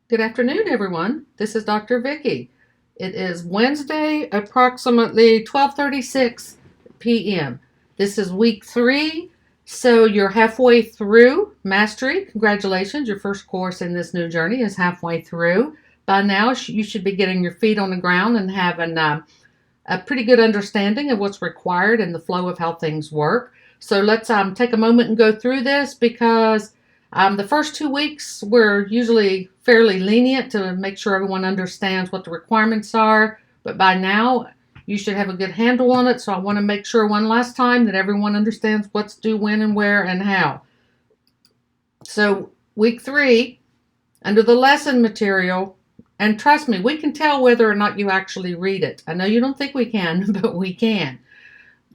Good afternoon, everyone. This is Dr. Vicky. It is Wednesday, approximately 12:36 p.m. This is week 3, so you're halfway through Mastery. Congratulations, your first course in this new journey is halfway through. By now, you should be getting your feet on the ground and having a pretty good understanding of what's required and the flow of how things work. So let's take a moment and go through this because the first 2 weeks we're usually fairly lenient to make sure everyone understands what the requirements are. But by now, you should have a good handle on it. So I want to make sure one last time that everyone understands what's due, when, and where, and how. So week 3, under the lesson material, and trust me, we can tell whether or not you actually read it. I know you don't think we can, but we can.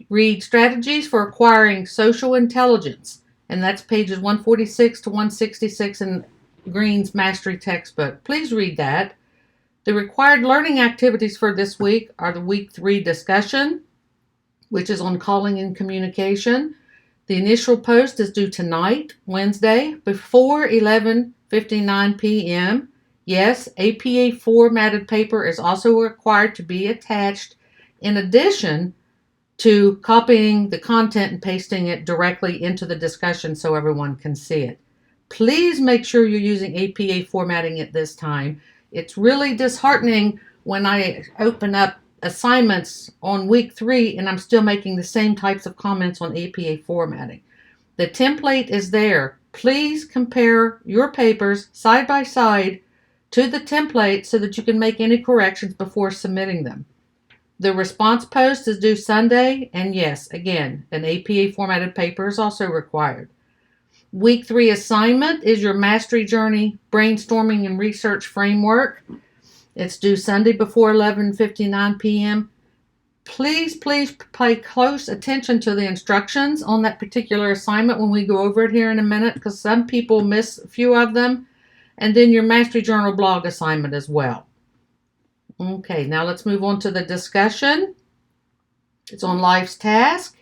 Read Strategies for Acquiring Social Intelligence, and that's pages 146 to 166 in Green's Mastery textbook. Please read that. The required learning activities for this week are the week 3 discussion, which is on calling and communication. The initial post is due tonight, Wednesday, before 11:59 p.m. Yes, APA formatted paper is also required to be attached in addition to copying the content and pasting it directly into the discussion so everyone can see it. Please make sure you're using APA formatting at this time. It's really disheartening when I open up assignments on week 3 and I'm still making the same types of comments on APA formatting. The template is there. Please compare your papers side by side to the template so that you can make any corrections before submitting them. The response post is due Sunday, and yes, again, an APA formatted paper is also required. Week 3 assignment is your Mastery Journey Brainstorming and Research Framework. It's due Sunday before 11:59 p.m. Please pay close attention to the instructions on that particular assignment when we go over it here in a minute, because some people miss a few of them. And then your Mastery Journal blog assignment as well. Okay, now let's move on to the discussion. It's on Life's Task.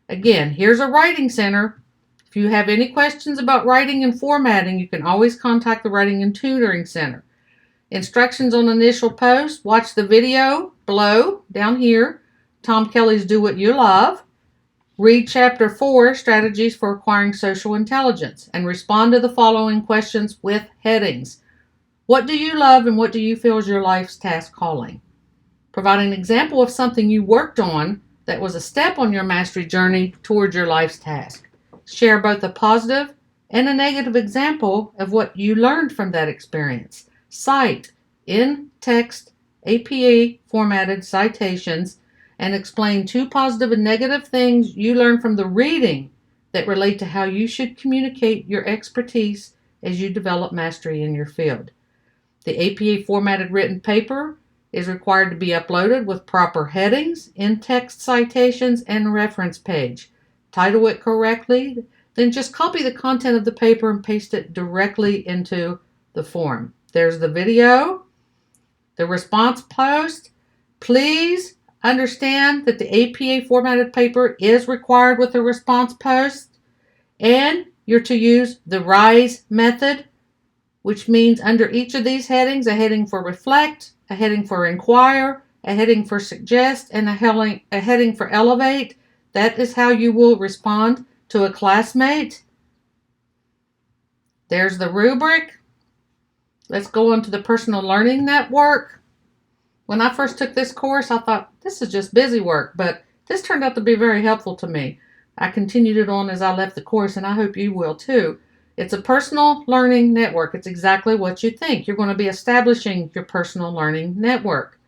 Again, here's a writing center. If you have any questions about writing and formatting, you can always contact the Writing and Tutoring Center. Instructions on initial post. Watch the video below, down here, Tom Kelly's Do What You Love. Read Chapter 4, Strategies for Acquiring Social Intelligence, and respond to the following questions with headings. What do you love and what do you feel is your life's task calling? Provide an example of something you worked on that was a step on your mastery journey towards your life's task. Share both a positive and a negative example of what you learned from that experience. Cite in-text APA formatted citations and explain 2 positive and negative things you learned from the reading that relate to how you should communicate your expertise as you develop mastery in your field. The APA formatted written paper is required to be uploaded with proper headings, in-text citations, and reference page. Title it correctly, then just copy the content of the paper and paste it directly into the form. There's the video, the response post. Please understand that the APA formatted paper is required with the response post, and you're to use the RISE method, which means under each of these headings, a heading for reflect, a heading for inquire, a heading for suggest, and a heading for elevate. That is how you will respond to a classmate. There's the rubric. Let's go on to the Personal Learning Network. When I first took this course, I thought, this is just busy work, but this turned out to be very helpful to me. I continued it on as I left the course, and I hope you will too. It's a personal learning network. It's exactly what you think. You're going to be establishing your personal learning network.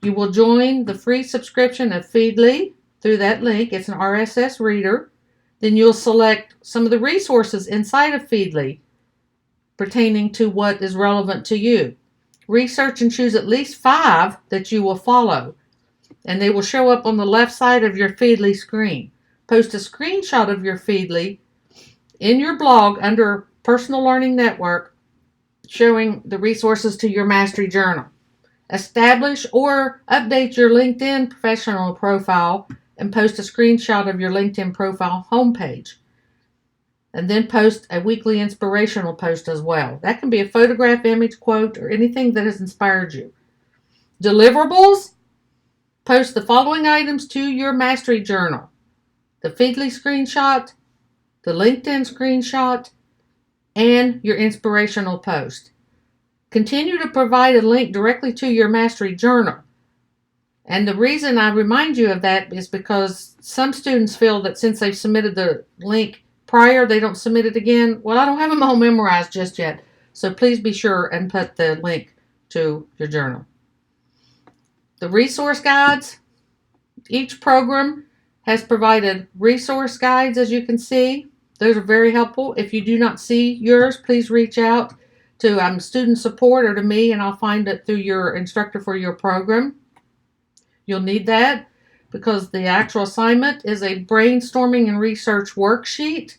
You will join the free subscription of Feedly through that link. It's an RSS reader. Then you'll select some of the resources inside of Feedly pertaining to what is relevant to you. Research and choose at least 5 that you will follow, and they will show up on the left side of your Feedly screen. Post a screenshot of your Feedly in your blog under Personal Learning Network, showing the resources to your Mastery Journal. Establish or update your LinkedIn professional profile and post a screenshot of your LinkedIn profile homepage. and then post a weekly inspirational post as well. That can be a photograph, image, quote, or anything that has inspired you. Deliverables, post the following items to your mastery journal: the Feedly screenshot, the LinkedIn screenshot, and your inspirational post. Continue to provide a link directly to your mastery journal. And the reason I remind you of that is because some students feel that since they've submitted the link prior, they don't submit it again. Well, I don't have them all memorized just yet. So please be sure and put the link to your journal. The resource guides. Each program has provided resource guides, as you can see. Those are very helpful. If you do not see yours, please reach out to student support or to me, and I'll find it through your instructor for your program. You'll need that because the actual assignment is a brainstorming and research worksheet.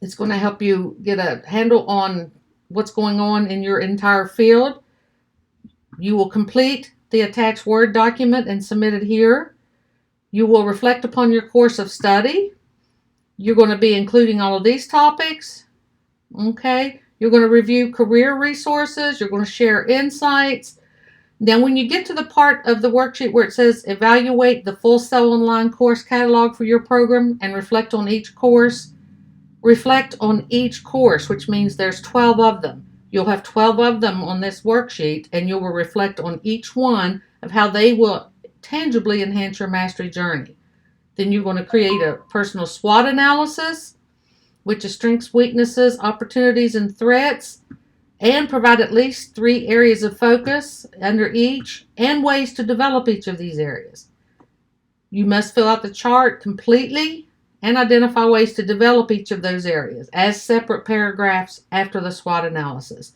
It's going to help you get a handle on what's going on in your entire field. You will complete the attached Word document and submit it here. You will reflect upon your course of study. You're going to be including all of these topics. Okay. You're going to review career resources. You're going to share insights. Now, when you get to the part of the worksheet where it says evaluate the Full Sail Online course catalog for your program and reflect on each course, which means there's 12 of them. You'll have 12 of them on this worksheet, and you will reflect on each one of how they will tangibly enhance your mastery journey. Then you're going to create a personal SWOT analysis, which is strengths, weaknesses, opportunities, and threats, and provide at least 3 areas of focus under each and ways to develop each of these areas. You must fill out the chart completely and identify ways to develop each of those areas as separate paragraphs after the SWOT analysis.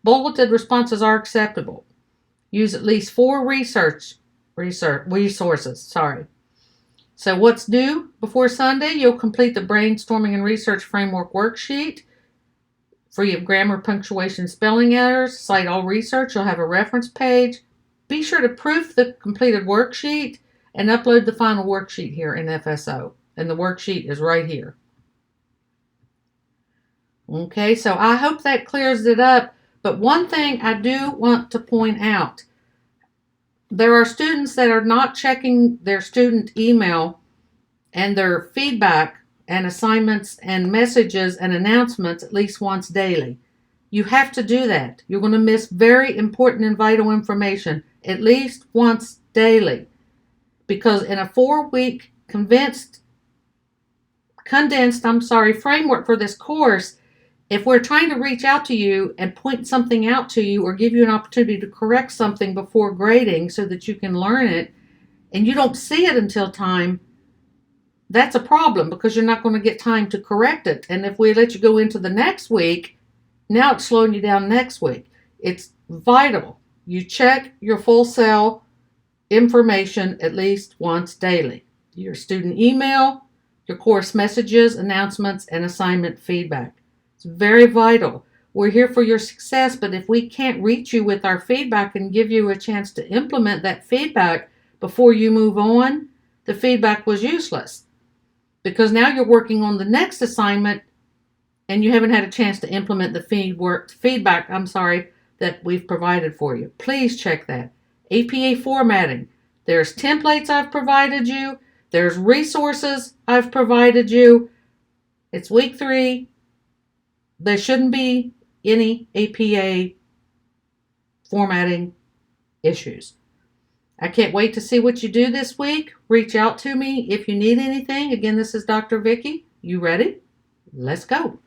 Bulleted responses are acceptable. Use at least 4 resources. So what's due before Sunday? You'll complete the brainstorming and research framework worksheet, free of grammar, punctuation, spelling errors. Cite all research. You'll have a reference page. Be sure to proof the completed worksheet and upload the final worksheet here in FSO. And the worksheet is right here. Okay, so I hope that clears it up. But one thing I do want to point out, there are students that are not checking their student email and their feedback and assignments and messages and announcements at least once daily. You have to do that. You're going to miss very important and vital information at least once daily. Because in a 4-week condensed framework for this course, if we're trying to reach out to you and point something out to you or give you an opportunity to correct something before grading so that you can learn it, and you don't see it until time, that's a problem because you're not going to get time to correct it. And if we let you go into the next week, now it's slowing you down next week. It's vital. You check your Full Sail information at least once daily. Your student email, your course messages, announcements, and assignment feedback. It's very vital. We're here for your success, but if we can't reach you with our feedback and give you a chance to implement that feedback before you move on, the feedback was useless. Because now you're working on the next assignment and you haven't had a chance to implement the feedback that we've provided for you. Please check that. APA formatting. There's templates I've provided you. There's resources I've provided you. It's week 3. There shouldn't be any APA formatting issues. I can't wait to see what you do this week. Reach out to me if you need anything. Again, this is Dr. Vicki. You ready? Let's go.